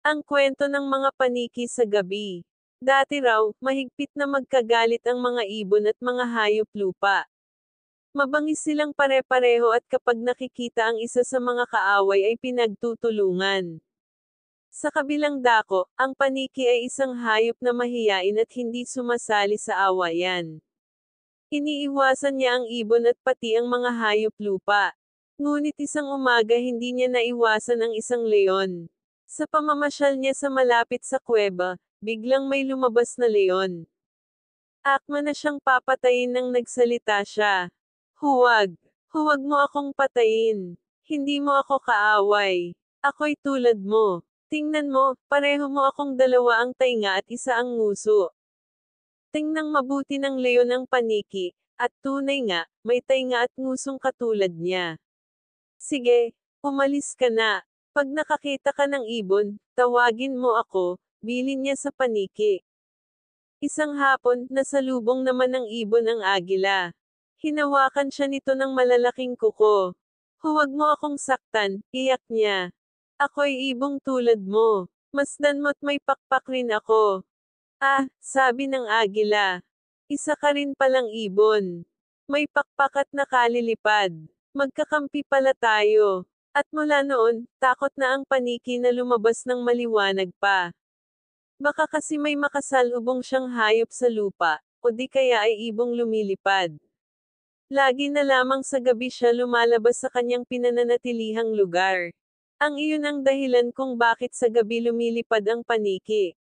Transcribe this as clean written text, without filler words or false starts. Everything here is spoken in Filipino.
Ang kwento ng mga paniki sa gabi. Dati raw, mahigpit na magkagalit ang mga ibon at mga hayop lupa. Mabangis silang pare-pareho at kapag nakikita ang isa sa mga kaaway ay pinagtutulungan. Sa kabilang dako, ang paniki ay isang hayop na mahiyain at hindi sumasali sa awayan. Iniiwasan niya ang ibon at pati ang mga hayop lupa. Ngunit isang umaga hindi niya naiwasan ang isang leon. Sa pamamasyal niya sa malapit sa kuweba, biglang may lumabas na leon. Akma na siyang papatayin nang nagsalita siya. Huwag! Huwag mo akong patayin! Hindi mo ako kaaway. Ako'y tulad mo. Tingnan mo, pareho mo akong dalawa ang tainga at isa ang nguso. Tingnang mabuti ng leon ang paniki, at tunay nga, may tainga at ngusong katulad niya. Sige, umalis ka na. Pag nakakita ka ng ibon, tawagin mo ako, bilin niya sa paniki. Isang hapon, nasalubong naman ng ibon ang agila. Hinawakan siya nito ng malalaking kuko. Huwag mo akong saktan, iyak niya. Ako'y ibong tulad mo. Masdan mo't may pakpak rin ako. Ah, sabi ng agila. Isa ka rin palang ibon. May pakpak at nakalilipad. Magkakampi pala tayo. At mula noon, takot na ang paniki na lumabas ng maliwanag pa. Baka kasi may makasalubong siyang hayop sa lupa, o di kaya ay ibong lumilipad. Lagi na lamang sa gabi siya lumalabas sa kanyang pinananatilihang lugar. Ang iyon ang dahilan kung bakit sa gabi lumilipad ang paniki.